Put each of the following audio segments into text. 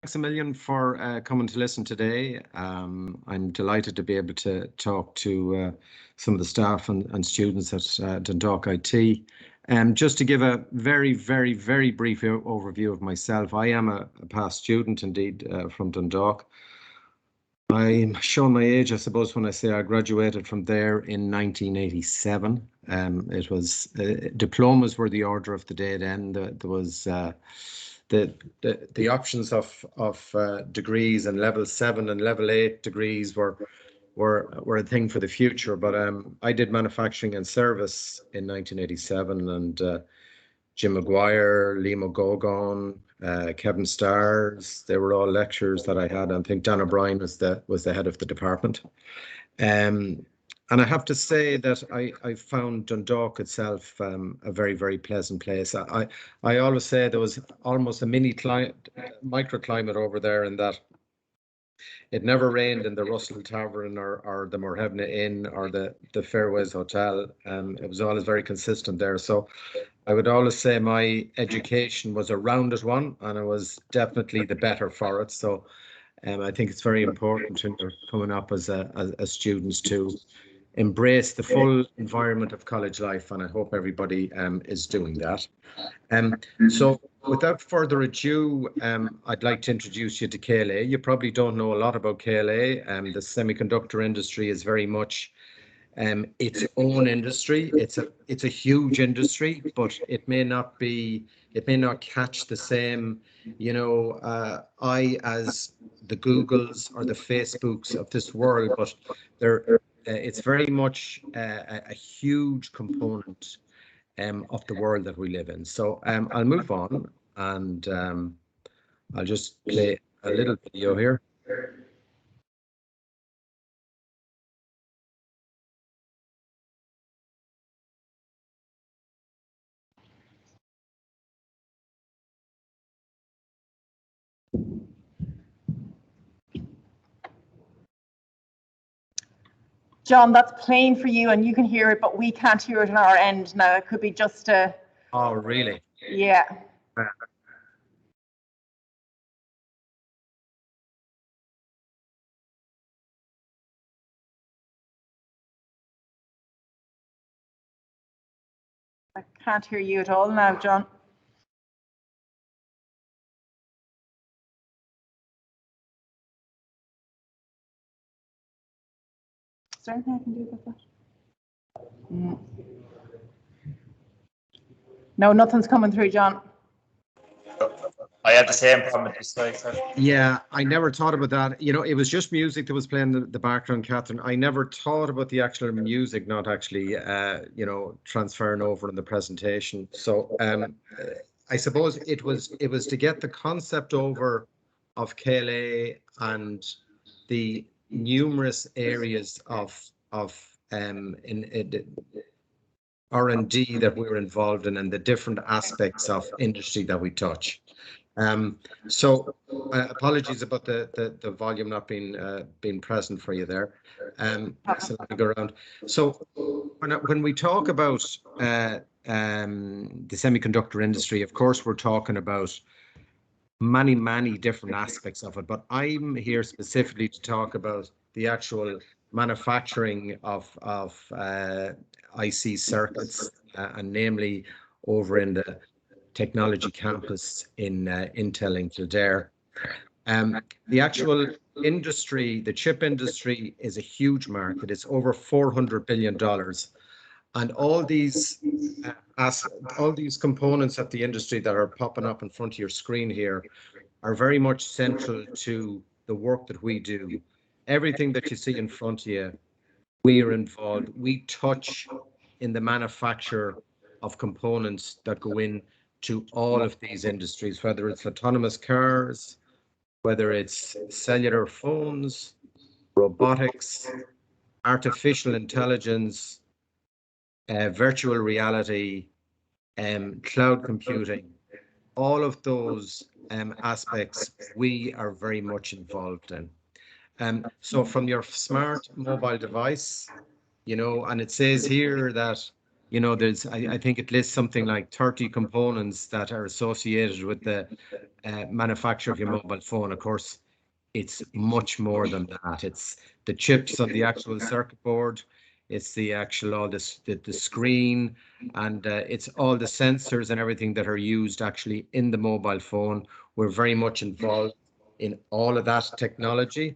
Thanks a million for coming to listen today. I'm delighted to be able to talk to some of the staff and students at Dundalk IT. Just to give a very, very, very brief overview of myself, I am a past student indeed from Dundalk. I'm showing my age, I suppose, when I say I graduated from there in 1987. It was diplomas were the order of the day then. There was the options of degrees, and level 7 and level 8 degrees were a thing for the future. But I did manufacturing and service in 1987, and Jim McGuire, Lee McGogan, Kevin Stars, they were all lecturers that I had. I think Dan O'Brien was the head of the department. And I have to say that I found Dundalk itself a very, very pleasant place. I always say there was almost a microclimate over there, in that it never rained in the Russell Tavern or the Morhevna Inn or the Fairways Hotel. It was always very consistent there. So I would always say my education was a rounded one, and it was definitely the better for it. So I think it's very important when you're coming up as students to embrace the full environment of college life, and I hope everybody is doing that. So without further ado, I'd like to introduce you to KLA. You probably don't know a lot about KLA. The semiconductor industry is very much its own industry. It's a huge industry, but it may not catch the same, eye as the Googles or the Facebooks of this world, but it's very much a huge component of the world that we live in. So I'll move on, and I'll just play a little video here. John, that's playing for you and you can hear it, but we can't hear it on our end now. It could be just a... Oh, really? Yeah. I can't hear you at all now, John. Is there anything I can do about that? No, nothing's coming through, John. I had the same problem with this side. Yeah, I never thought about that. It was just music that was playing the background, Catherine. I never thought about the actual music not actually, transferring over in the presentation. So I suppose it was to get the concept over of KLA and the numerous areas of in R&D that we're involved in, and the different aspects of industry that we touch. So apologies about the volume not being present for you there. So let me go around. So when we talk about the semiconductor industry, of course, we're talking about many different aspects of it, but I'm here specifically to talk about the actual manufacturing of IC circuits, and namely over in the technology campus in Intel in Kildare. The actual industry, the chip industry, is a huge market. It's over $400 billion. And all these components of the industry that are popping up in front of your screen here are very much central to the work that we do. Everything that you see in front of you, we are involved. We touch in the manufacture of components that go in to all of these industries, whether it's autonomous cars, whether it's cellular phones, robotics, artificial intelligence, virtual reality, cloud computing. All of those aspects we are very much involved in. So from your smart mobile device, and it says here that there's, I think it lists something like 30 components that are associated with the manufacture of your mobile phone. Of course, it's much more than that. It's the chips on the actual circuit board. It's the actual all this the screen, and it's all the sensors and everything that are used actually in the mobile phone. We're very much involved in all of that technology.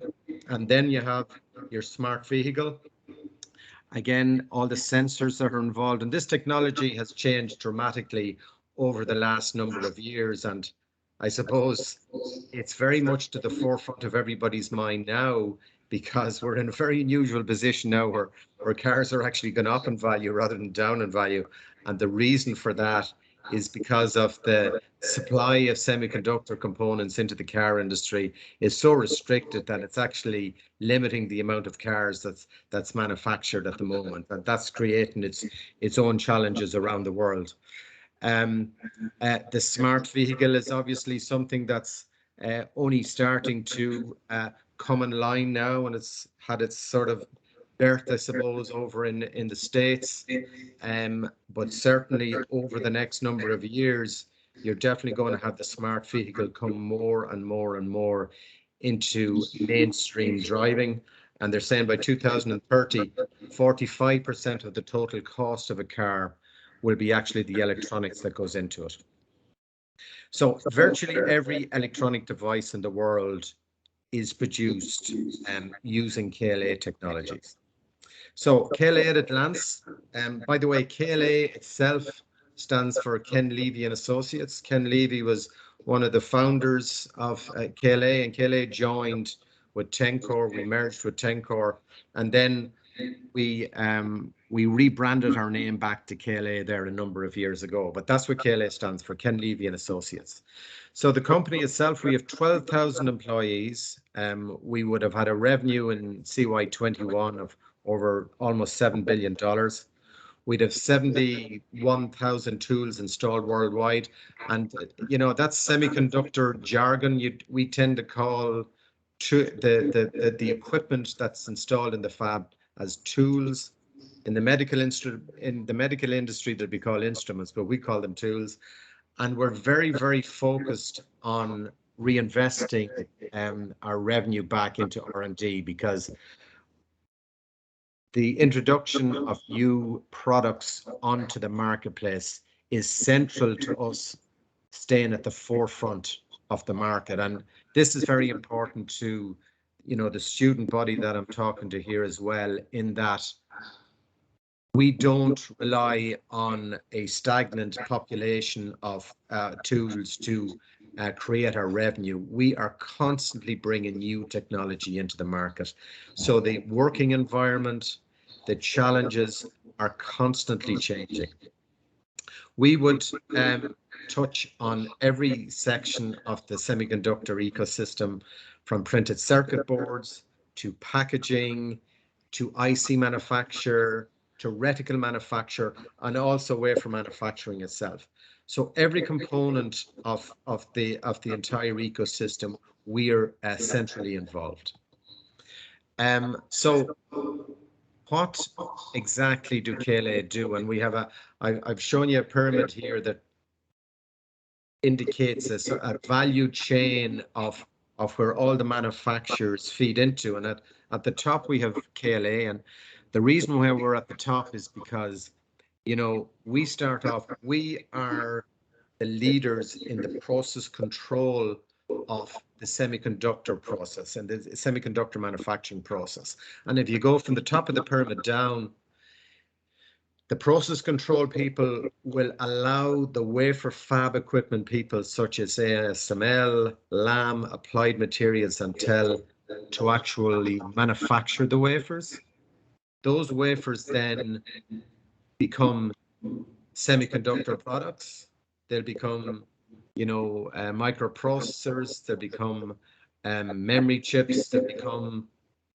And then you have your smart vehicle. Again, all the sensors that are involved, and this technology has changed dramatically over the last number of years. And I suppose it's very much to the forefront of everybody's mind now, because we're in a very unusual position now where cars are actually going up in value rather than down in value. And the reason for that is because of the supply of semiconductor components into the car industry is so restricted that it's actually limiting the amount of cars that's manufactured at the moment, and that's creating its own challenges around the world. The smart vehicle is obviously something that's only starting to come in line now, and it's had its sort of birth, I suppose, over in the States. But certainly over the next number of years, you're definitely going to have the smart vehicle come more and more and more into mainstream driving. And they're saying by 2030, 45% of the total cost of a car will be actually the electronics that goes into it. So virtually every electronic device in the world is produced using KLA technologies. So KLA at a glance. By the way, KLA itself stands for Ken Levy and Associates. Ken Levy was one of the founders of KLA, and KLA joined with Tencor. We merged with Tencor, and then we rebranded our name back to KLA there a number of years ago. But that's what KLA stands for, Ken Levy and Associates. So the company itself, we have 12,000 employees. We would have had a revenue in CY21 of over almost $7 billion. We'd have 71,000 tools installed worldwide. And, you know, that's semiconductor jargon. We tend to call the equipment that's installed in the fab as tools. In the medical industry, they'd be called instruments, but we call them tools. And we're very, very focused on reinvesting our revenue back into R&D, because the introduction of new products onto the marketplace is central to us staying at the forefront of the market. And this is very important to, you know, the student body that I'm talking to here as well, in that we don't rely on a stagnant population of tools to create our revenue. We are constantly bringing new technology into the market. So the working environment, the challenges are constantly changing. We would touch on every section of the semiconductor ecosystem, from printed circuit boards to packaging, to IC manufacture, to reticle manufacture, and also wafer manufacturing itself. So every component of the entire ecosystem, we are centrally involved. So what exactly do KLA do? And we have I've shown you a pyramid here that indicates a value chain of where all the manufacturers feed into. And at the top, we have KLA. And the reason why we're at the top is because, you know, we start off, we are the leaders in the process control of the semiconductor process and the semiconductor manufacturing process. And if you go from the top of the pyramid down, the process control people will allow the wafer fab equipment people such as ASML, Lam, Applied Materials, and TEL to actually manufacture the wafers. Those wafers then become semiconductor products. They'll become, you know, microprocessors. They'll become memory chips. They'll become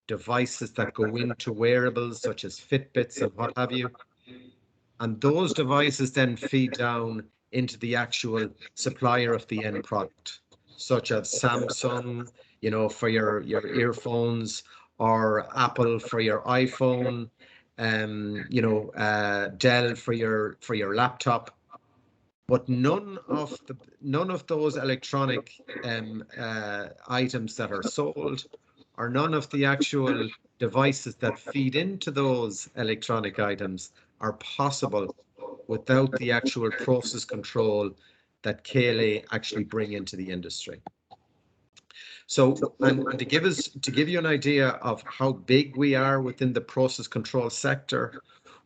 devices that go into wearables such as Fitbits and what have you. And those devices then feed down into the actual supplier of the end product, such as Samsung, you know, for your earphones, or Apple for your iPhone, you know, Dell for your laptop. but none of those electronic items that are sold, or none of the actual devices that feed into those electronic items are possible without the actual process control that KLA actually bring into the industry. So, and to give you an idea of how big we are within the process control sector,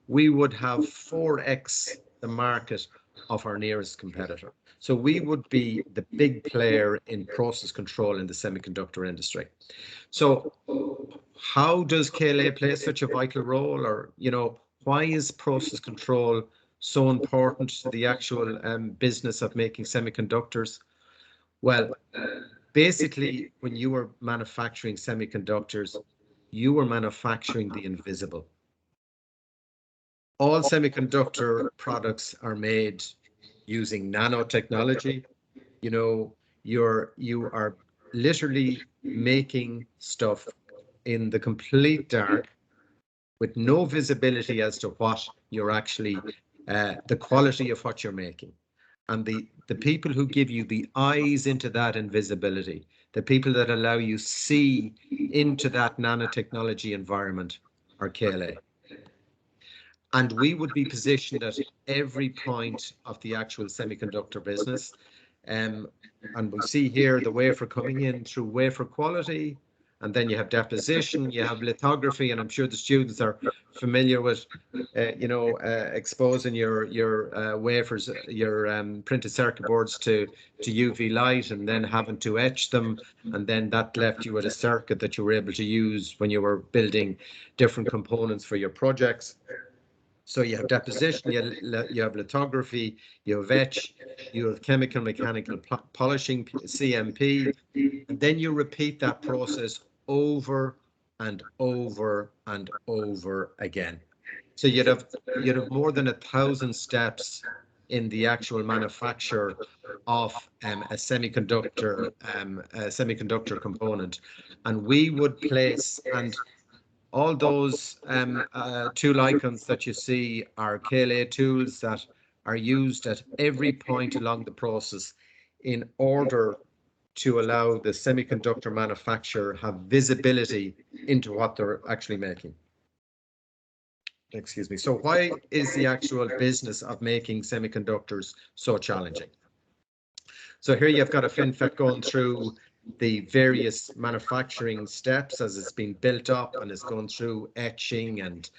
we would have 4x the market of our nearest competitor. So we would be the big player in process control in the semiconductor industry. So how does KLA play such a vital role? Or, you know, why is process control so important to the actual business of making semiconductors? Well, basically, when you were manufacturing semiconductors, you were manufacturing the invisible. All semiconductor products are made using nanotechnology. You know, you are literally making stuff in the complete dark with no visibility as to what you're actually, the quality of what you're making. And the people who give you the eyes into that invisibility, the people that allow you see into that nanotechnology environment are KLA. And we would be positioned at every point of the actual semiconductor business. And we see here the wafer coming in through wafer quality, and then you have deposition, you have lithography, and I'm sure the students are familiar with, exposing your wafers, your printed circuit boards to UV light, and then having to etch them, and then that left you with a circuit that you were able to use when you were building different components for your projects. So you have deposition, you have lithography, you have etch, you have chemical mechanical polishing, CMP, and then you repeat that process over and over and over again. So you'd have more than 1,000 steps in the actual manufacture of a semiconductor component, and we would place, and all those tool icons that you see are KLA tools that are used at every point along the process in order to allow the semiconductor manufacturer have visibility into what they're actually making. Excuse me. So why is the actual business of making semiconductors so challenging? So here you've got a FinFET going through the various manufacturing steps as it's been built up, and it's going through etching and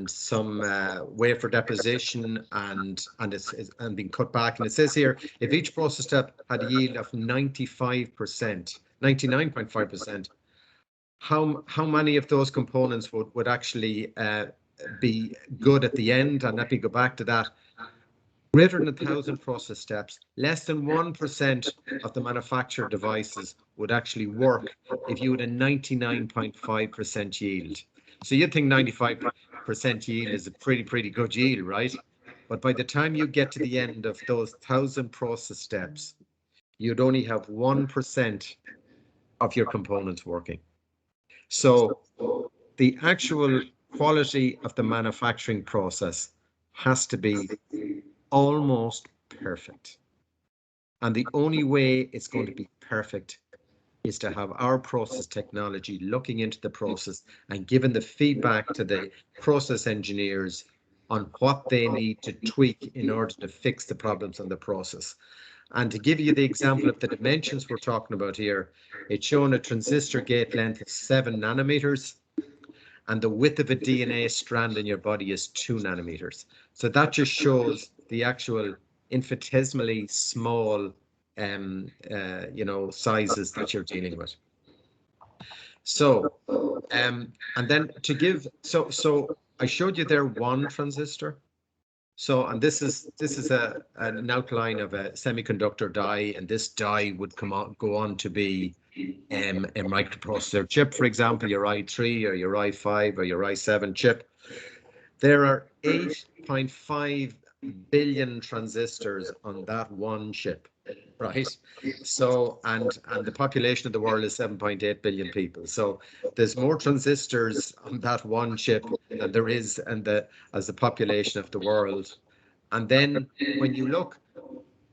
some wafer deposition and being cut back. And it says here, if each process step had a yield of 95%, 99.5%, how many of those components would actually be good at the end? And let me go back to that. Greater than 1,000 process steps, less than 1% of the manufactured devices would actually work if you had a 99.5% yield. So you'd think 95% yield is a pretty good yield, right? But by the time you get to the end of those 1,000 process steps, you'd only have 1% of your components working. So the actual quality of the manufacturing process has to be almost perfect. And the only way it's going to be perfect is to have our process technology looking into the process and giving the feedback to the process engineers on what they need to tweak in order to fix the problems in the process. And to give you the example of the dimensions we're talking about here, it's showing a transistor gate length of 7 nanometers. And the width of a DNA strand in your body is 2 nanometers. So that just shows the actual infinitesimally small, sizes that you're dealing with. So, and then to give, so I showed you there one transistor. So, and this is an outline of a semiconductor die, and this die would go on to be a microprocessor chip, for example, your i3 or your i5 or your i7 chip. There are 8.5 billion transistors on that one chip, right? So, and the population of the world is 7.8 billion people. So there's more transistors on that one chip than there is as the population of the world. And then when you look,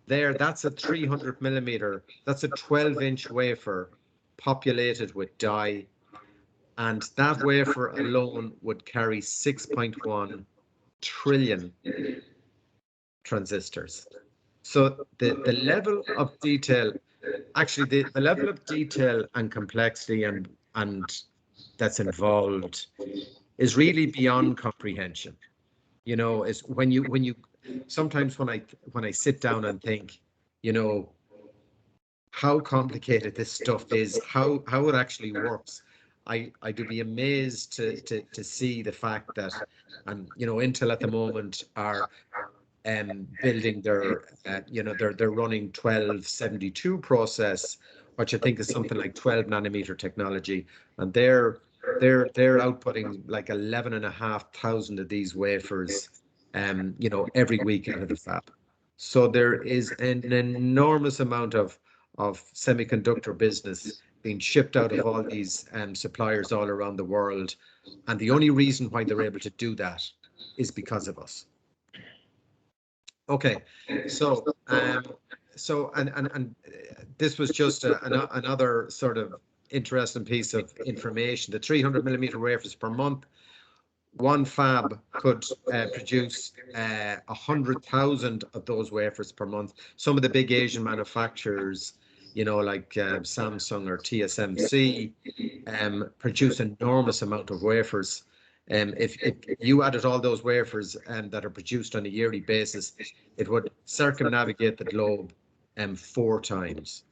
there, that's a 300 millimeter, that's a 12-inch wafer populated with die, and that wafer alone would carry 6.1 trillion transistors. So the level of detail, actually the level of detail and complexity and that's involved is really beyond comprehension. You know, is when you sometimes when I sit down and think, you know, how complicated this stuff is, how it actually works, I do be amazed to see the fact that, and you know, Intel at the moment are building their you know, they're running 1272 process, which I think is something like 12 nanometer technology, and they're outputting like 11,500 of these wafers you know, every week out of the fab. So there is an enormous amount of semiconductor business being shipped out of all these suppliers all around the world, and the only reason why they're able to do that is because of us. Okay, so this was just another sort of interesting piece of information. The 300 millimeter wafers per month, one fab could produce 100,000 of those wafers per month. Some of the big Asian manufacturers, you know, like Samsung or TSMC, produce an enormous amount of wafers. If you added all those wafers that are produced on a yearly basis, it would circumnavigate the globe 4 times.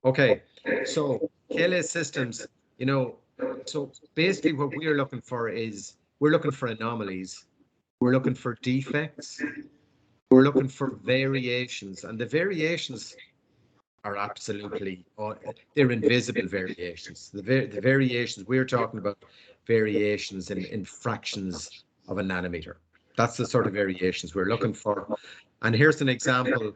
Okay, so KLA Systems, you know, so basically what we're looking for is, we're looking for anomalies, we're looking for defects, we're looking for variations, and the variations are absolutely, they're invisible variations. The variations we're talking about, variations in fractions of a nanometer. That's the sort of variations we're looking for. And here's an example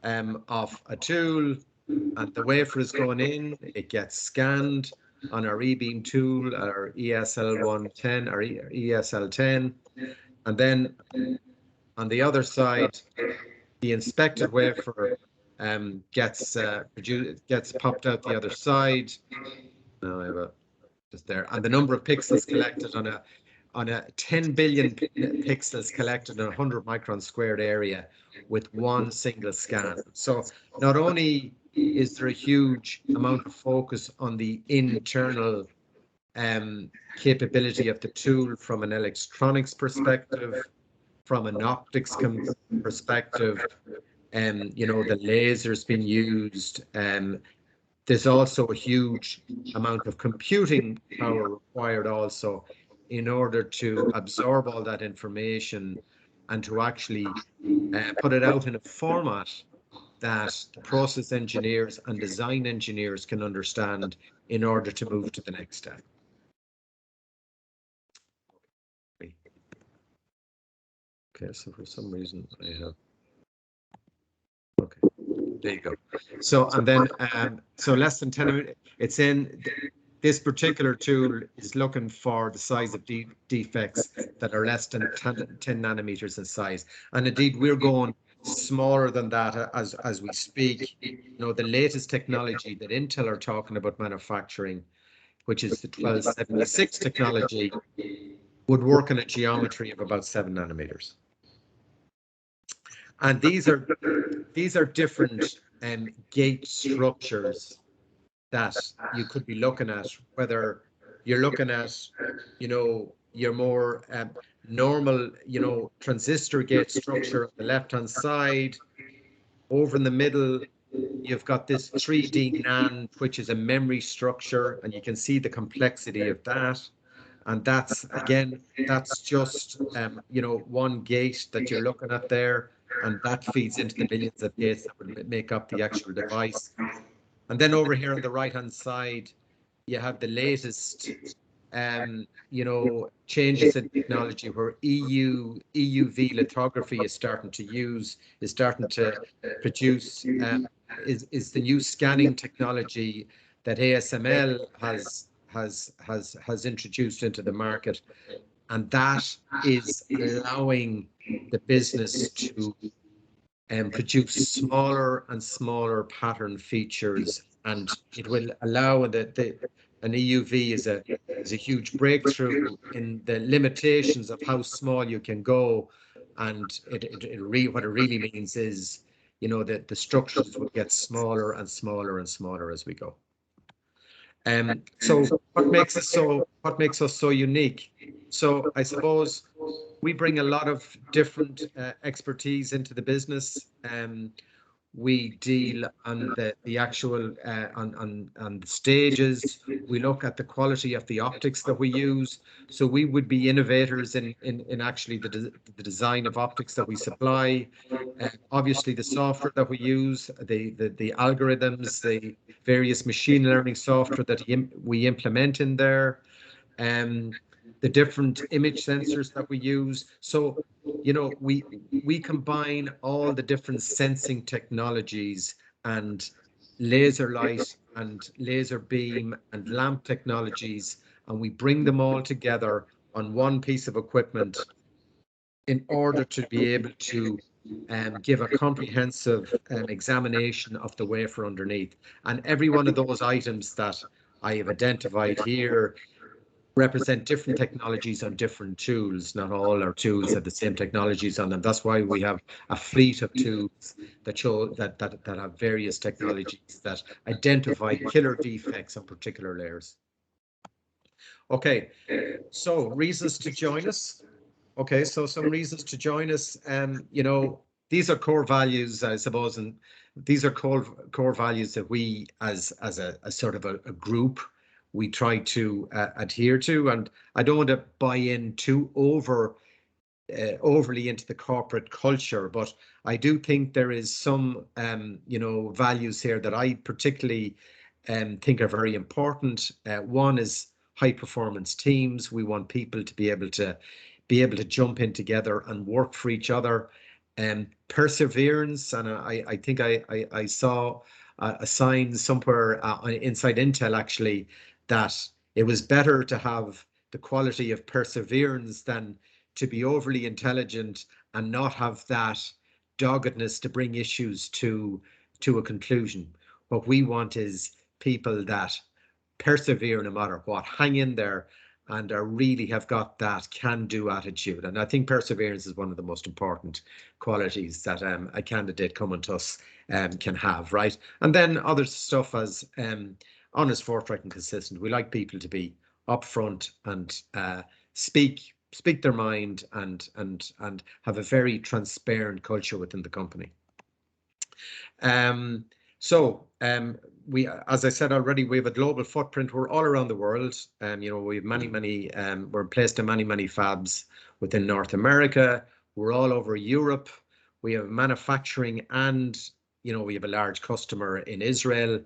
of a tool, and the wafer is going in, it gets scanned on our E-beam tool, our ESL110 or ESL10, and then on the other side, the inspected wafer gets popped out the other side. No, I have a just there, and the number of pixels collected on a 10 billion pixels collected in a 100 micron squared area with one single scan. So not only is there a huge amount of focus on the internal capability of the tool from an electronics perspective, from an optics perspective, you know, the lasers being used, there's also a huge amount of computing power required also in order to absorb all that information and to actually put it out in a format that the process engineers and design engineers can understand in order to move to the next step. Okay, so for some reason I have, okay, there you go. So, and then, so less than 10, it's in, this particular tool is looking for the size of defects that are less than 10 nanometers in size. And indeed, we're going smaller than that as we speak. You know, the latest technology that Intel are talking about manufacturing, which is the 1276 technology, would work in a geometry of about 7 nanometers. And these are different gate structures that you could be looking at, whether you're looking at, you know, your more normal, you know, transistor gate structure on the left-hand side. Over in the middle, you've got this 3D NAND, which is a memory structure, and you can see the complexity of that. And that's, again, that's just, you know, one gate that you're looking at there, and that feeds into the millions of gates that would make up the actual device. And then over here on the right-hand side, you have the latest, you know, changes in technology where EUV lithography is starting to produce, is the new scanning technology that ASML has introduced into the market, and that is allowing the business to produce smaller and smaller pattern features, and it will allow an EUV is a huge breakthrough in the limitations of how small you can go, and what it really means is, you know, that the structures will get smaller and smaller and smaller as we go. So what makes us so unique? So I suppose we bring a lot of different expertise into the business. We deal on the actual on the stages. We look at the quality of the optics that we use. So we would be innovators in actually the design of optics that we supply. Obviously, the software that we use, the algorithms, the various machine learning software that we implement in there. The different image sensors that we use. So, you know, we combine all the different sensing technologies and laser light and laser beam and lamp technologies, and we bring them all together on one piece of equipment in order to be able to give a comprehensive examination of the wafer underneath. And every one of those items that I have identified here represent different technologies on different tools. Not all our tools have the same technologies on them. That's why we have a fleet of tools that show that have various technologies that identify killer defects on particular layers. Okay, so reasons to join us. Okay, so some reasons to join us. You know, these are core values, I suppose, and these are core values that we, as a sort of a group, we try to adhere to. And I don't want to buy in too overly into the corporate culture, but I do think there is some, you know, values here that I particularly think are very important. One is high performance teams. We want people to be able to jump in together and work for each other. Perseverance, and I think I saw a sign somewhere inside Intel actually that it was better to have the quality of perseverance than to be overly intelligent and not have that doggedness to bring issues to a conclusion. What we want is people that persevere no matter what, hang in there, and really have got that can-do attitude. And I think perseverance is one of the most important qualities that a candidate coming to us can have, right? And then other stuff as honest, forthright, and consistent. We like people to be upfront and speak their mind and have a very transparent culture within the company. We, as I said already, we have a global footprint. We're all around the world. You know, we have many, we're placed in many fabs within North America. We're all over Europe. We have manufacturing, and, you know, we have a large customer in Israel.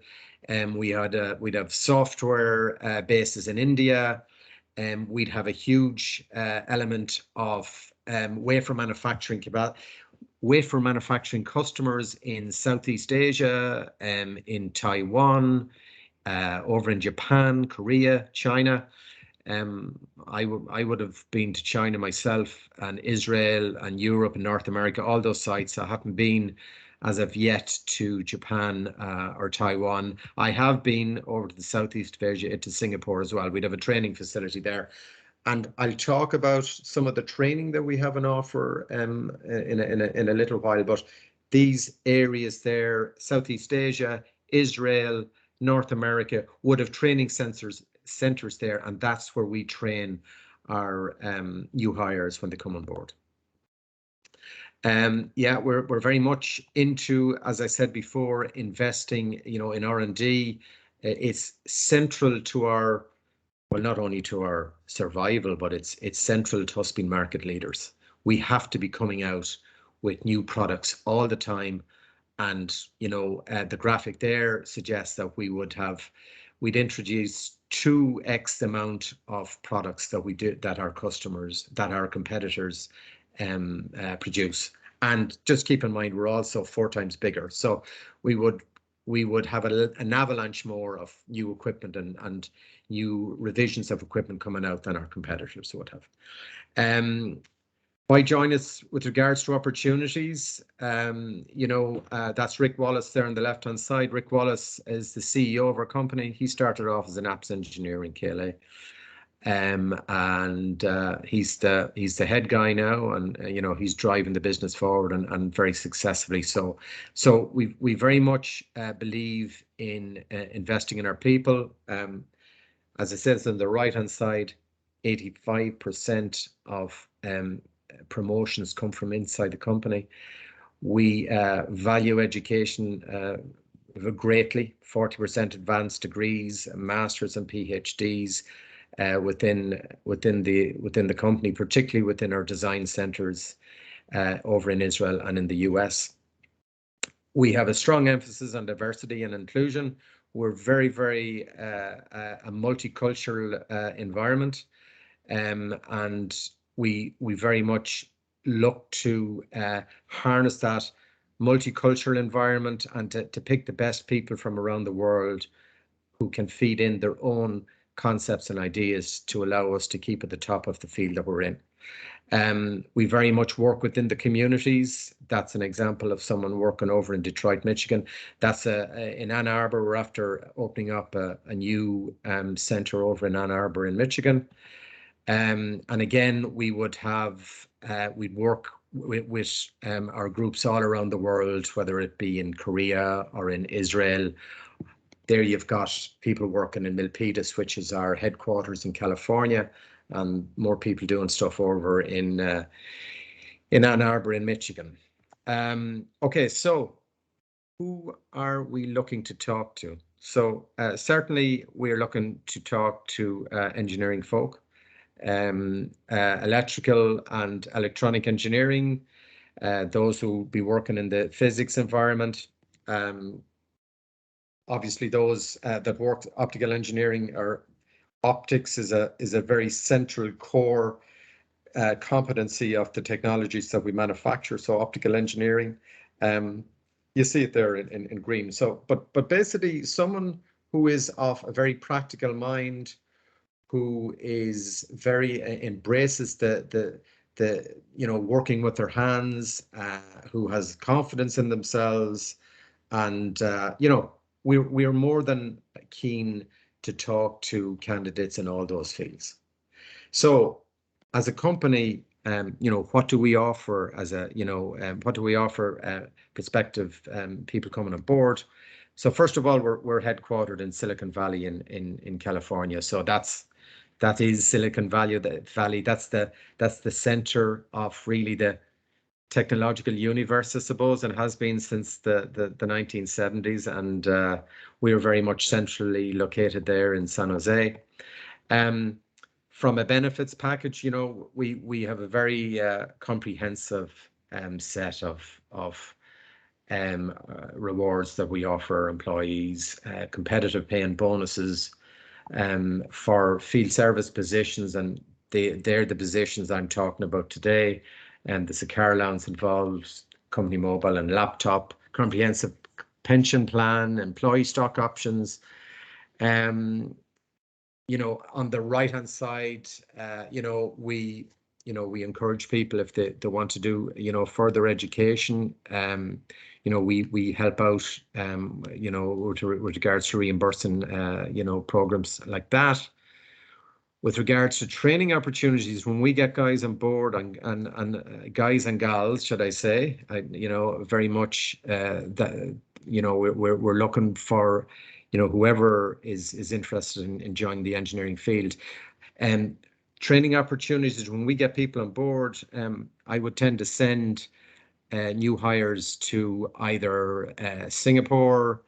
We'd have software bases in India. We'd have a huge element of wafer manufacturing customers in Southeast Asia, in Taiwan, over in Japan, Korea, China. I would have been to China myself, and Israel and Europe and North America, all those sites. I haven't been as of yet to Japan or Taiwan. I have been over to the Southeast of Asia, to Singapore as well. We'd have a training facility there. And I'll talk about some of the training that we have on offer in a little while. But these areas there, Southeast Asia, Israel, North America, would have training centers there, and that's where we train our new hires when they come on board. Yeah, we're very much into, as I said before, investing, you know, in R&D. It's central to our, well, not only to our survival, but it's central to us being market leaders. We have to be coming out with new products all the time. And, you know, the graphic there suggests that we'd introduce 2x the amount of products that we do, that our competitors produce. And just keep in mind, we're also 4 times bigger. So we would have an avalanche more of new equipment and new revisions of equipment coming out than our competitors would have. Why join us with regards to opportunities? That's Rick Wallace there on the left-hand side. Rick Wallace is the CEO of our company. He started off as an apps engineer in KLA. And he's the head guy now, and he's driving the business forward and very successfully. So we very much believe in investing in our people. As it says on the right-hand side, 85% of promotions come from inside the company. We value education greatly. 40% advanced degrees, masters and PhDs. Within the company, particularly within our design centers over in Israel and in the US. We have a strong emphasis on diversity and inclusion. We're very, very a multicultural environment, and we very much look to harness that multicultural environment and to pick the best people from around the world who can feed in their own concepts and ideas to allow us to keep at the top of the field that we're in. We very much work within the communities. That's an example of someone working over in Detroit, Michigan. That's in Ann Arbor. We're after opening up a new center over in Ann Arbor in Michigan. And again, we would have, we'd work with our groups all around the world, whether it be in Korea or in Israel. There you've got people working in Milpitas, which is our headquarters in California, and more people doing stuff over in Ann Arbor in Michigan. Okay, so who are we looking to talk to? So certainly we're looking to talk to engineering folk, electrical and electronic engineering, those who will be working in the physics environment. Obviously, those that work optical engineering, or optics is a very central core competency of the technologies that we manufacture. So optical engineering, you see it there in green. So, but basically, someone who is of a very practical mind, who is very embraces the working with their hands, who has confidence in themselves, and we're more than keen to talk to candidates in all those fields. So as a company, what do we offer as what do we offer prospective people coming on board? So first of all, we're headquartered in Silicon Valley in California. So that is Silicon Valley. That's the center of really the technological universe, I suppose, and has been since the 1970s, and we are very much centrally located there in San Jose. From a benefits package, we have a very comprehensive set of rewards that we offer employees, competitive pay and bonuses for field service positions, and they're the positions I'm talking about today. And there's a car allowance involves company mobile and laptop, comprehensive pension plan, employee stock options. On the right-hand side, we encourage people if they want to do, further education. We help out, with regards to reimbursing, programs like that. With regards to training opportunities, when we get guys on board and guys and gals, should I say, very much that we're looking for whoever is interested in joining the engineering field. And training opportunities, when we get people on board, I would tend to send new hires to either Singapore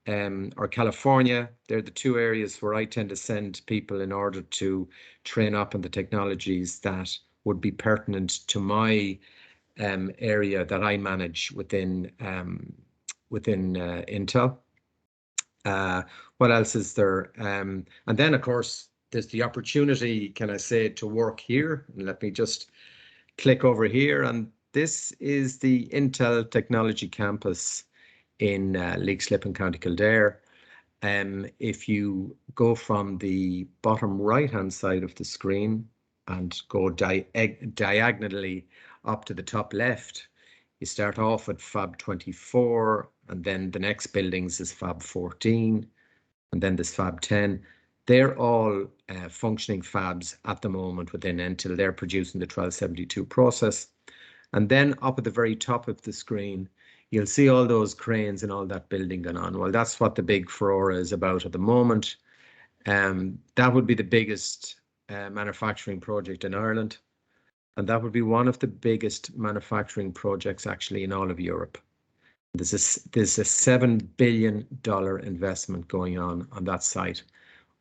or California. They're the two areas where I tend to send people in order to train up in the technologies that would be pertinent to my area that I manage within Intel. What else is there? And then, of course, there's the opportunity, can I say, to work here. And let me just click over here. And this is the Intel Technology Campus in Leixlip in County Kildare. If you go from the bottom right-hand side of the screen, and go diagonally up to the top left, you start off at Fab 24, and then the next buildings is Fab 14, and then there's Fab 10. They're all functioning fabs at the moment within Intel. They're producing the 1272 process. And then up at the very top of the screen, you'll see all those cranes and all that building going on. Well, that's what the big furore is about at the moment. That would be the biggest manufacturing project in Ireland. And that would be one of the biggest manufacturing projects actually in all of Europe. There's a $7 billion investment going on that site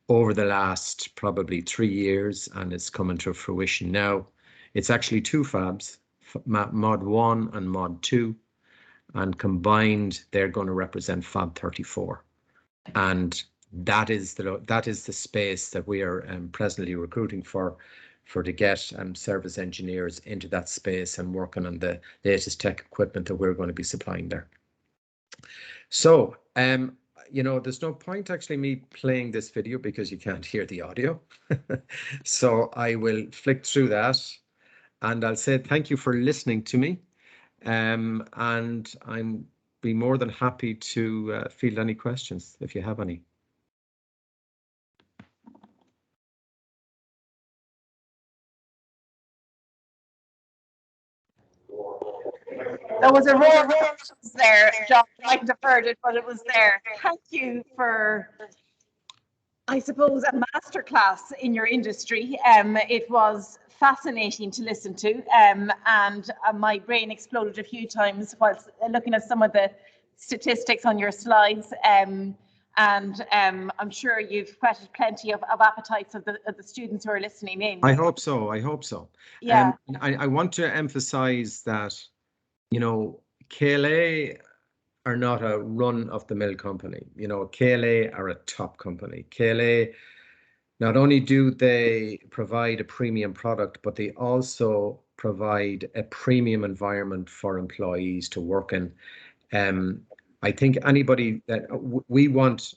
over the last probably 3 years, and it's coming to fruition now. It's actually two fabs, Mod 1 and Mod 2, and combined they're going to represent Fab 34. And that is the space that we are presently recruiting for to get service engineers into that space and working on the latest tech equipment that we're going to be supplying there. So, you know, there's no point actually me playing this video because you can't hear the audio. So I will flick through that and I'll say thank you for listening to me. And I'm be more than happy to field any questions if you have any. There was a roar of applause there, John. I mightn't have heard it, but it was there. Thank you for, I suppose, a masterclass in your industry. It was fascinating to listen to, and my brain exploded a few times whilst looking at some of the statistics on your slides. And I'm sure you've whetted plenty of appetites of the students who are listening in. I hope so. I hope so. Yeah. I want to emphasize that, you know, KLA are not a run-of-the-mill company. You know, KLA are a top company. KLA, not only do they provide a premium product, but they also provide a premium environment for employees to work in. I think anybody that we want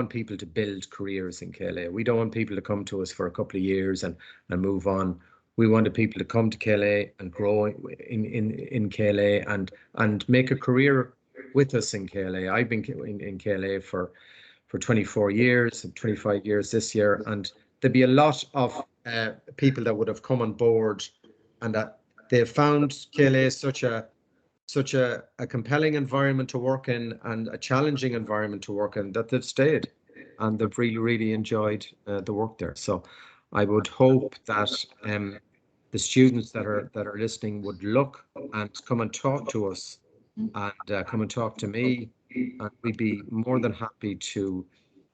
people to build careers in KLA. We don't want people to come to us for a couple of years and move on. We wanted people to come to KLA and grow in KLA and make a career with us in KLA. I've been in KLA for 24 years, 25 years this year, and there'd be a lot of people that would have come on board and that they found KLA such a compelling environment to work in and a challenging environment to work in that they've stayed and they've really enjoyed the work there. So I would hope that the students that are listening would look and come and talk to us and come and talk to me, and we'd be more than happy to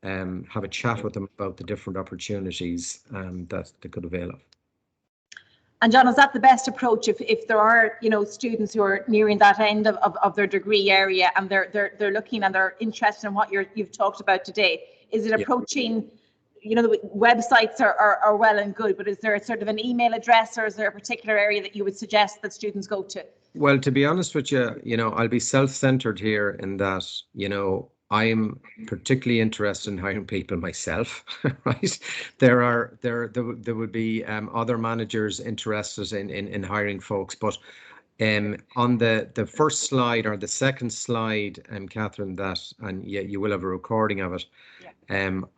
have a chat with them about the different opportunities that they could avail of. And John, is that the best approach if there are, you know, students who are nearing that end of their degree area and they're looking and they're interested in what you've talked about today? Is it approaching, you know, the websites are well and good, but is there a sort of an email address or is there a particular area that you would suggest that students go to? Well, to be honest with you, you know, I'll be self-centered here in that, you know, I'm particularly interested in hiring people myself, right? There would be other managers interested in hiring folks, but on the first slide or the second slide, Catherine, and yeah, you will have a recording of it.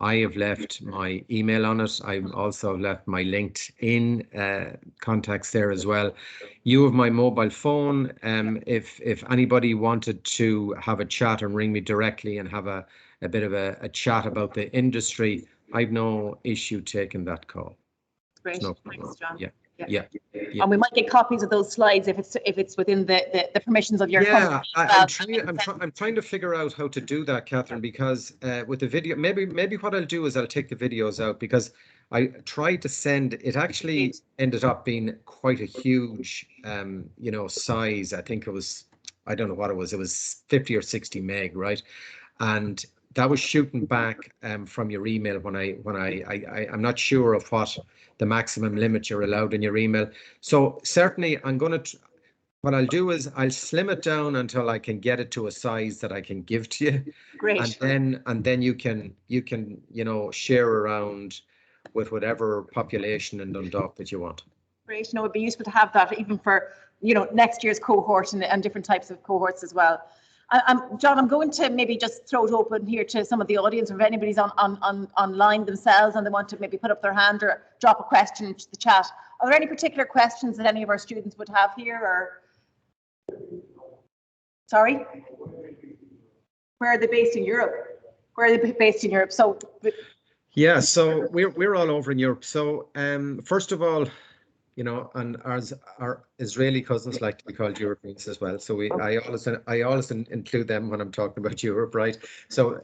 I have left my email on it. I've also left my LinkedIn contacts there as well. You have my mobile phone. If anybody wanted to have a chat and ring me directly and have a bit of a chat about the industry, I've no issue taking that call. Great, no thanks, John. Yeah. And we might get copies of those slides if it's within the permissions of your company. I'm trying to figure out how to do that, Catherine, because with the video, maybe what I'll do is I'll take the videos out, because I tried to send it. Actually ended up being quite a huge, you know, size. I think it was, I don't know what it was. It was 50 or 60 meg, right? And that was shooting back from your email when I'm not sure of what the maximum limit you're allowed in your email. So certainly I'm going to, what I'll do is I'll slim it down until I can get it to a size that I can give to you. Great. And then you can, you know, share around with whatever population in Dundalk that you want. Great. No, it'd be useful to have that even for, you know, next year's cohort and different types of cohorts as well. John, I'm going to maybe just throw it open here to some of the audience, or if anybody's online themselves and they want to maybe put up their hand or drop a question into the chat. Are there any particular questions that any of our students would have here, or? Sorry? Where are they based in Europe? Where are they based in Europe? So. Yeah, so we're all over in Europe. So first of all, you know, and our Israeli cousins like to be called Europeans as well. So I always include them when I'm talking about Europe, right? So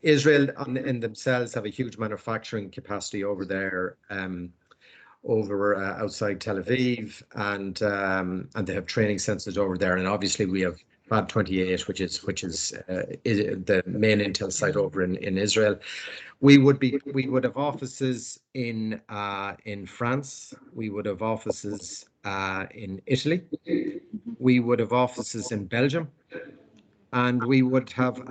Israel in themselves have a huge manufacturing capacity over there, outside Tel Aviv, and they have training centers over there. And obviously we have Fab 28, which is the main Intel site over in Israel. We would have offices in France. We would have offices in Italy. We would have offices in Belgium, and we would have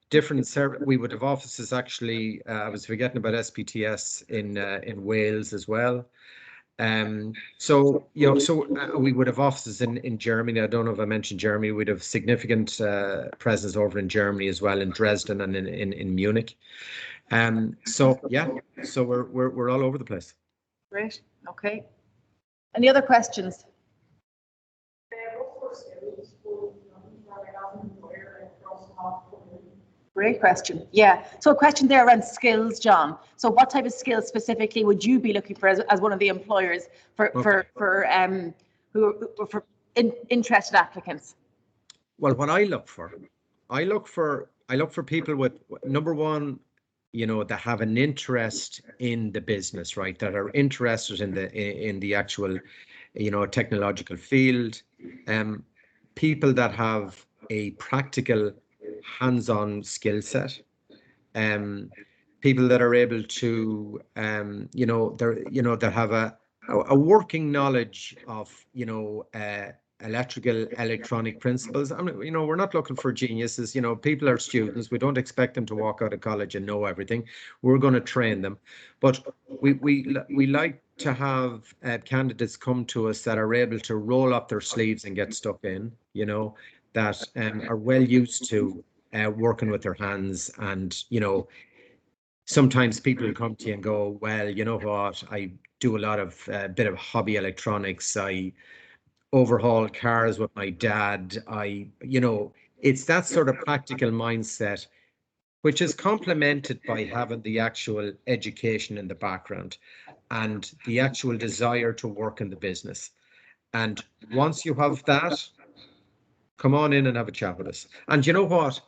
different service. We would have offices actually. I was forgetting about SPTS in Wales as well. So we would have offices in Germany. I don't know if I mentioned Germany. We'd have significant presence over in Germany as well, in Dresden and in Munich. So yeah, so we're all over the place. Great. Okay. Any other questions? Great question. Yeah. So a question there around skills, John. So what type of skills specifically would you be looking for as one of the employers for interested applicants? Well, what I look for people with, number one, you know, that have an interest in the business, right? That are interested in the actual, you know, technological field. People that have a practical, hands-on skill set. People that are able to, that have a working knowledge of, electronic principles. I mean, we're not looking for geniuses. People are students. We don't expect them to walk out of college and know everything. We're going to train them, but we like to have candidates come to us that are able to roll up their sleeves and get stuck in. That are well used to working with their hands, and sometimes people will come to you and go, well, you know what, I do a lot of bit of hobby electronics. I overhaul cars with my dad. It's that sort of practical mindset, which is complemented by having the actual education in the background and the actual desire to work in the business. And once you have that, come on in and have a chat with us. And you know what?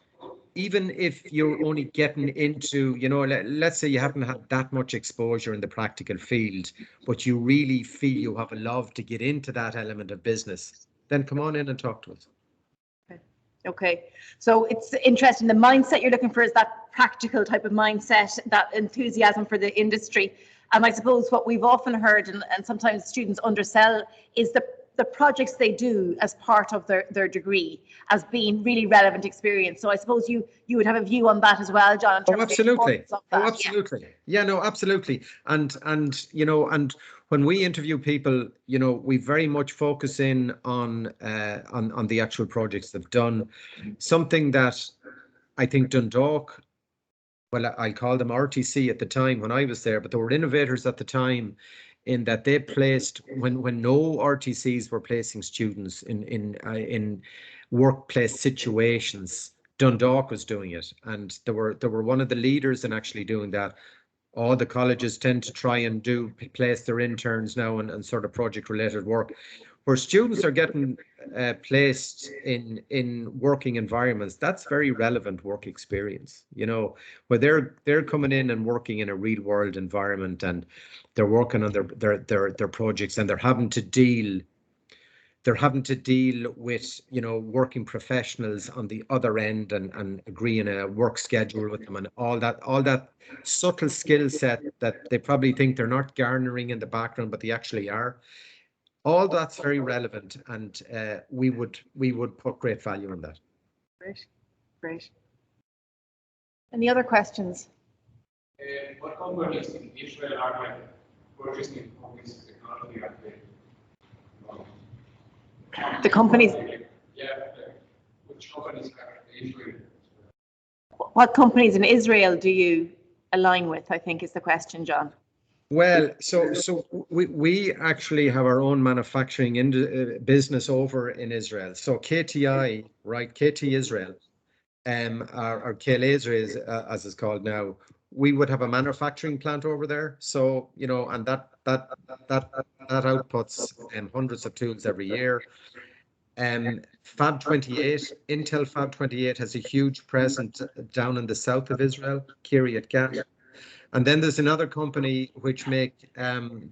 Even if you're only getting into, let's say you haven't had that much exposure in the practical field, but you really feel you have a love to get into that element of business, then come on in and talk to us. Okay. So it's interesting. The mindset you're looking for is that practical type of mindset, that enthusiasm for the industry. And I suppose what we've often heard, and sometimes students undersell, is the projects they do as part of their degree as being really relevant experience. So I suppose you would have a view on that as well, John. Oh, absolutely. Absolutely. Yeah, no, absolutely. And when we interview people, we very much focus in on the actual projects they've done. Something that I think Dundalk, well, I call them RTC at the time when I was there, but they were innovators at the time, in that they placed, when no RTCs were placing students in workplace situations, Dundalk was doing it, and they were one of the leaders in actually doing that. All the colleges tend to try and place their interns now and sort of project related work, where students are getting placed in working environments. That's very relevant work experience, where they're coming in and working in a real world environment, and they're working on their projects, and they're having to deal with working professionals on the other end, and agreeing a work schedule with them, and all that subtle skill set that they probably think they're not garnering in the background, but they actually are. All that's very relevant, and we would put great value in that. Great. Any other questions? What companies in Israel are like purchasing all this technology at The companies. Yeah, which companies are in Israel? What companies in Israel do you align with, I think is the question, John. Well, so we actually have our own manufacturing business over in Israel. So KTI, right? KT Israel, or KLA Israel, as it's called now. We would have a manufacturing plant over there. So and that outputs hundreds of tools every year. Fab 28, Intel Fab 28 has a huge presence down in the south of Israel, Kiryat Gat. And then there's another company which make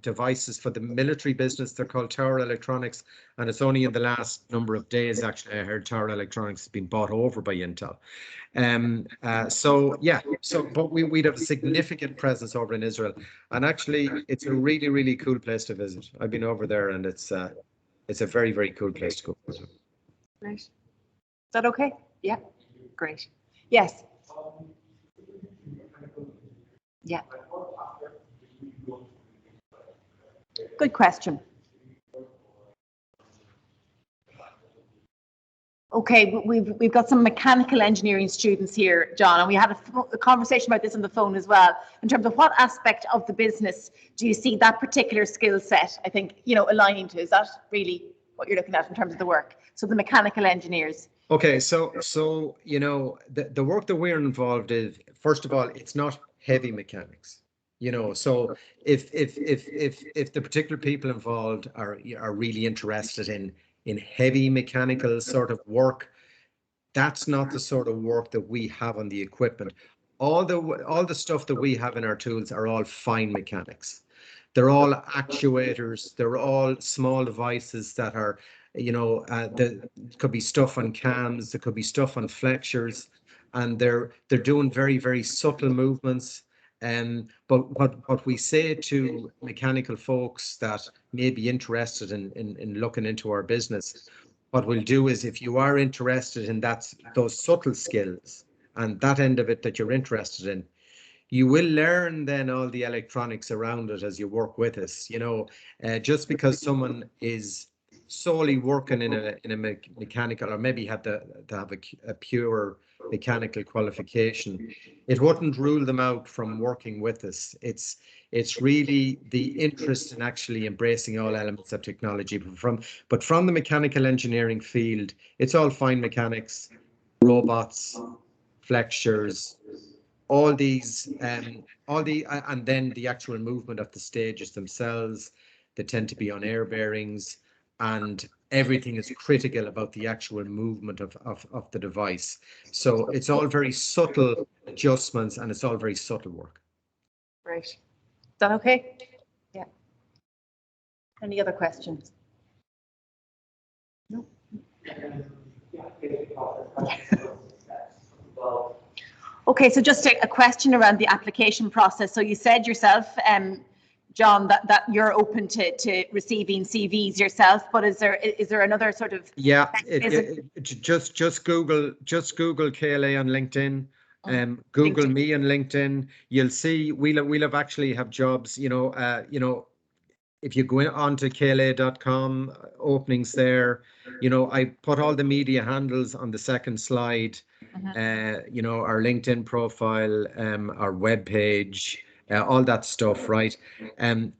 devices for the military business. They're called Tower Electronics. And it's only in the last number of days, actually, I heard Tower Electronics has been bought over by Intel. But we'd have a significant presence over in Israel. And actually, it's a really, really cool place to visit. I've been over there, and it's a very, very cool place to go. Great. Is that okay? Yeah. Great. Yes. Yeah. Good question. Okay, we've got some mechanical engineering students here, John, and we had a conversation about this on the phone as well. In terms of what aspect of the business do you see that particular skill set, I think, aligning to? Is that really what you're looking at in terms of the work? So the mechanical engineers. Okay, so the work that we're involved in, first of all, it's not heavy mechanics. So if the particular people involved are really interested in heavy mechanical sort of work, that's not the sort of work that we have on the equipment. All the stuff that we have in our tools are all fine mechanics. They're all actuators. They're all small devices that are, there could be stuff on cams. There could be stuff on flexures, and they're doing very, very subtle movements. But what we say to mechanical folks that may be interested in looking into our business, what we'll do is, if you are interested in those subtle skills and that end of it that you're interested in, you will learn then all the electronics around it as you work with us. Just because someone is solely working in a mechanical, or maybe have to have a pure mechanical qualification, it wouldn't rule them out from working with us. It's really the interest in actually embracing all elements of technology. But from the mechanical engineering field, it's all fine mechanics, robots, flexures, all these, and then the actual movement of the stages themselves. They tend to be on air bearings, and everything is critical about the actual movement of the device. So it's all very subtle adjustments, and it's all very subtle work. Great. Is that okay? Yeah. Any other questions? No. Okay, so just a question around the application process. So you said yourself, John, that you're open to receiving CVs yourself, but is there another sort of? Yeah, just Google KLA on LinkedIn. Google me on LinkedIn. You'll see we'll actually have jobs. If you go on to KLA.com, openings there. I put all the media handles on the second slide. Our LinkedIn profile, our web page, all that stuff, right?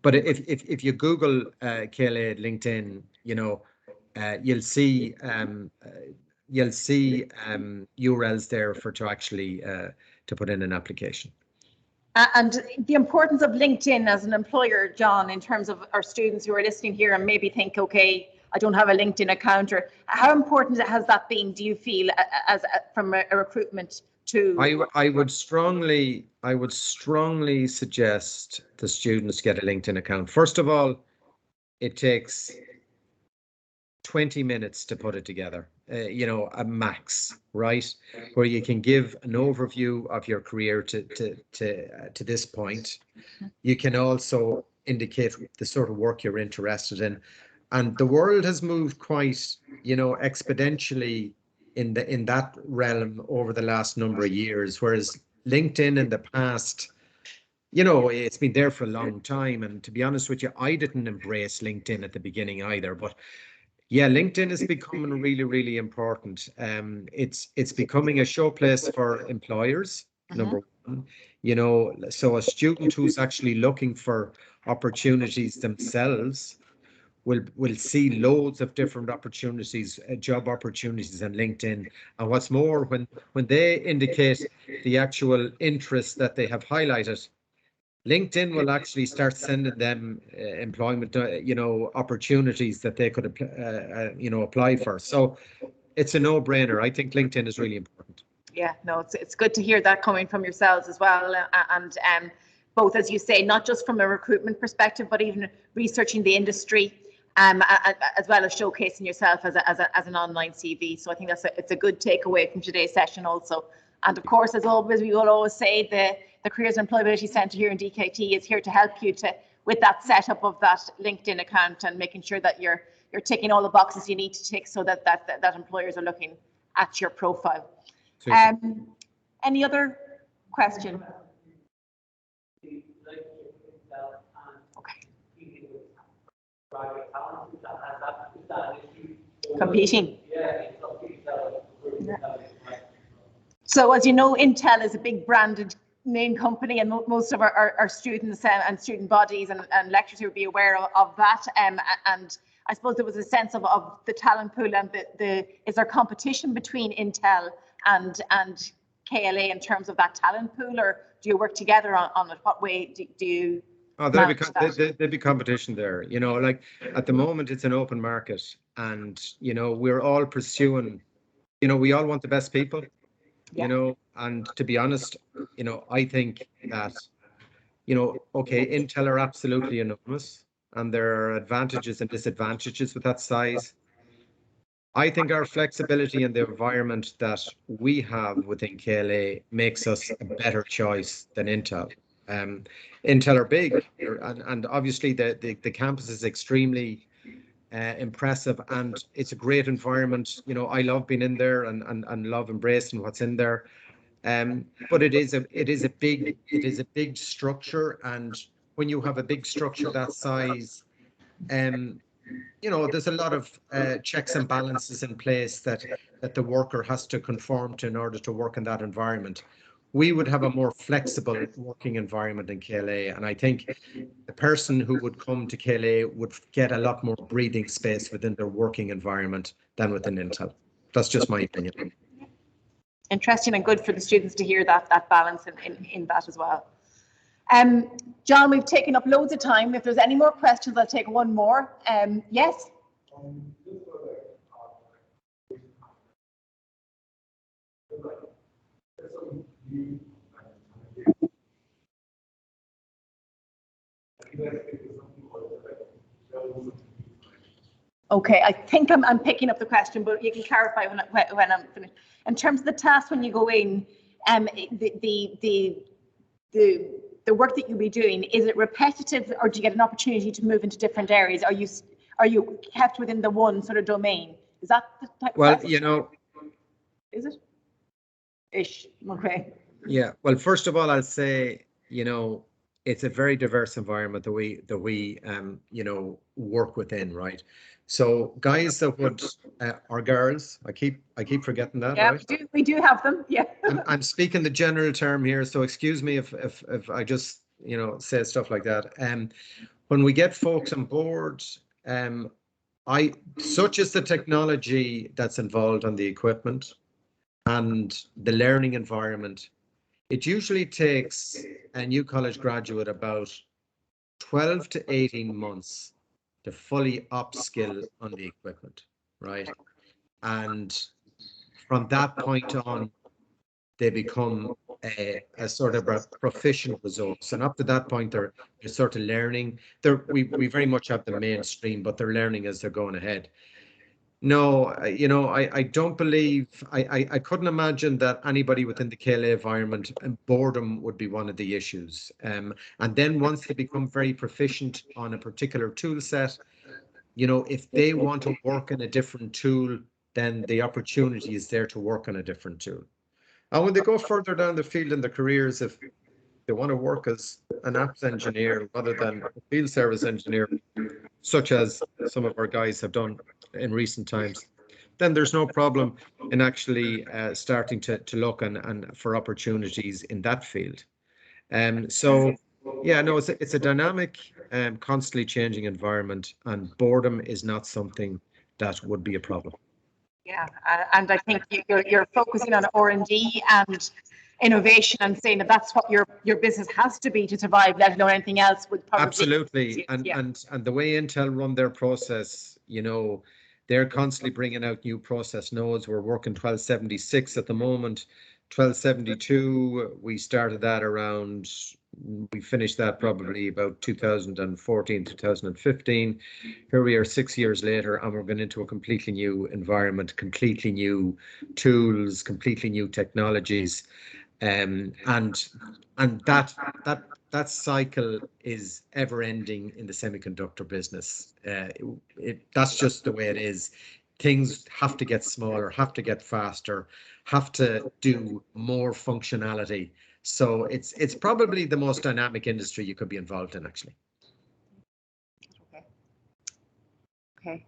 But if you Google KLA LinkedIn, you'll see URLs there to actually to put in an application. And the importance of LinkedIn as an employer, John, in terms of our students who are listening here and maybe think, okay, I don't have a LinkedIn account, or how important has that been, do you feel, from a recruitment tool? I would strongly suggest the students get a LinkedIn account. First of all, it takes 20 minutes to put it together, a max, right? Where you can give an overview of your career to this point. You can also indicate the sort of work you're interested in. And the world has moved quite, exponentially in that realm over the last number of years, whereas LinkedIn in the past you know, it's been there for a long time. And to be honest with you, I didn't embrace LinkedIn at the beginning either. But yeah, LinkedIn is becoming really, really important. It's becoming a showplace for employers, number one. You know, so a student who's actually looking for opportunities themselves will see loads of different opportunities, job opportunities on LinkedIn. And what's more, when they indicate the actual interest that they have highlighted, LinkedIn will actually start sending them employment, you know, opportunities that they could, you know, apply for. So it's a no-brainer. I think LinkedIn is really important. Yeah, no, it's good to hear that coming from yourselves as well, and both, as you say, not just from a recruitment perspective, but even researching the industry, as well as showcasing yourself as an online CV. So I think it's a good takeaway from today's session also. And of course, as always, we will always say the Careers and Employability Centre here in DkIT is here to help you with that setup of that LinkedIn account and making sure that you're ticking all the boxes you need to tick so that employers are looking at your profile. Any other question? Okay. Competing. So as you know, Intel is a big branded name company, and most of our students and student bodies and lecturers will be aware of that. And I suppose there was a sense of the talent pool and is there competition between Intel and KLA in terms of that talent pool, or do you work together on it? What way do you? Oh, there'd be competition there. You know, like at the moment it's an open market, and you know we're all pursuing. You know, we all want the best people. You know, and to be honest, you know, I think that, you know, okay, Intel are absolutely enormous, and there are advantages and disadvantages with that size. I think our flexibility and the environment that we have within KLA makes us a better choice than Intel. Intel are big, and obviously the campus is extremely impressive, and it's a great environment. You know, I love being in there and love embracing what's in there. But it is a big structure, and when you have a big structure that size, you know, there's a lot of checks and balances in place that the worker has to conform to in order to work in that environment. We would have a more flexible working environment in KLA, and I think the person who would come to KLA would get a lot more breathing space within their working environment than within Intel. That's just my opinion. Interesting and good for the students to hear that balance in that as well. John, we've taken up loads of time. If there's any more questions, I'll take one more. Yes? Okay, I think I'm picking up the question, but you can clarify when I'm finished. In terms of the task when you go in, the work that you'll be doing, is it repetitive, or do you get an opportunity to move into different areas? Are you kept within the one sort of domain? Is that the type of question? You know, is it? Ish. Okay. Yeah. Well, first of all, I'll say, you know, it's a very diverse environment that we you know, work within, right? So guys that would or girls, I keep forgetting that. Yeah, right? we do have them. Yeah. I'm speaking the general term here, so excuse me if I just, you know, say stuff like that. When we get folks on board, such as the technology that's involved on the equipment and the learning environment, it usually takes a new college graduate about 12 to 18 months to fully upskill on the equipment, right? And from that point on, they become a sort of a proficient resource. And up to that point, they're sort of learning. We very much have the mainstream, but they're learning as they're going ahead. No, you know, I don't believe, I couldn't imagine that anybody within the KLA environment, and boredom would be one of the issues. And then once they become very proficient on a particular tool set, you know, if they want to work in a different tool, then the opportunity is there to work on a different tool. And when they go further down the field in their careers, if They want to work as an apps engineer rather than a field service engineer, such as some of our guys have done in recent times. Then there's no problem in actually starting to look and for opportunities in that field. So yeah, no, it's a dynamic, constantly changing environment, and boredom is not something that would be a problem. Yeah, and I think you're focusing on R&D and innovation and saying that that's what your business has to be to survive, let alone anything else would probably. Absolutely, and the way Intel run their process, you know, they're constantly bringing out new process nodes. We're working 1276 at the moment. 1272, we started that around, we finished that probably about 2014, 2015. Here we are 6 years later, and we're going into a completely new environment, completely new tools, completely new technologies. And that cycle is ever ending in the semiconductor business. That's just the way it is. Things have to get smaller, have to get faster, have to do more functionality. So it's probably the most dynamic industry you could be involved in, actually. Okay.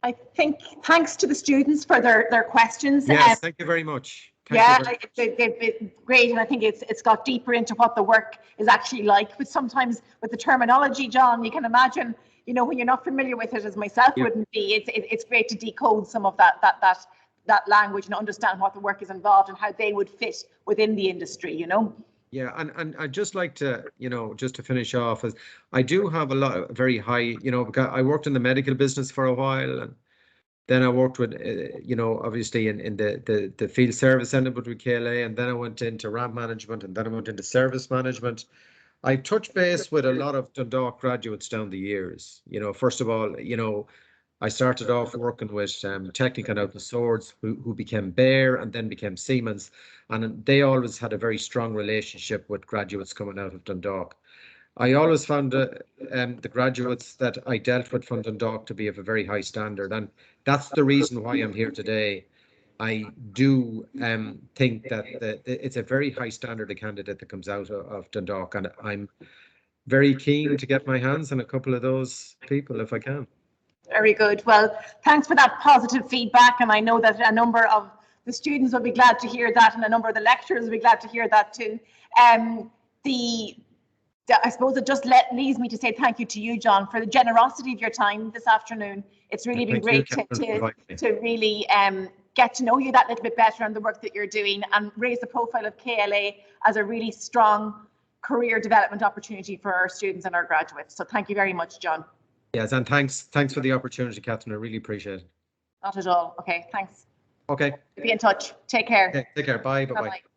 I think thanks to the students for their questions. Yes, thank you very much. They've been great, and I think it's got deeper into what the work is actually like. But sometimes with the terminology, John, you can imagine, you know, when you're not familiar with it, as myself wouldn't be, it's great to decode some of that language and understand what the work is involved and how they would fit within the industry, you know. Yeah, and I'd just like to, you know, just to finish off, as I do have a lot of very high, you know, because I worked in the medical business for a while, and then I worked with, you know, obviously in the field service end with KLA, and then I went into ramp management, and then I went into service management. I touched base with a lot of Dundalk graduates down the years. You know, first of all, you know, I started off working with Technical out the Swords, who became Bayer and then became Siemens, and they always had a very strong relationship with graduates coming out of Dundalk. I always found the graduates that I dealt with from Dundalk to be of a very high standard, and that's the reason why I'm here today. I do think that it's a very high standard of candidate that comes out of Dundalk, and I'm very keen to get my hands on a couple of those people if I can. Very good. Well, thanks for that positive feedback, and I know that a number of the students will be glad to hear that, and a number of the lecturers will be glad to hear that too. I suppose it just leaves me to say thank you to you, John, for the generosity of your time this afternoon. It's really been great to really get to know you that little bit better and the work that you're doing, and raise the profile of KLA as a really strong career development opportunity for our students and our graduates. So thank you very much, John. Yes, and thanks for the opportunity, Catherine. I really appreciate it. Not at all. Okay, thanks. Okay. Be in touch. Take care. Okay, take care. Bye. Bye-bye.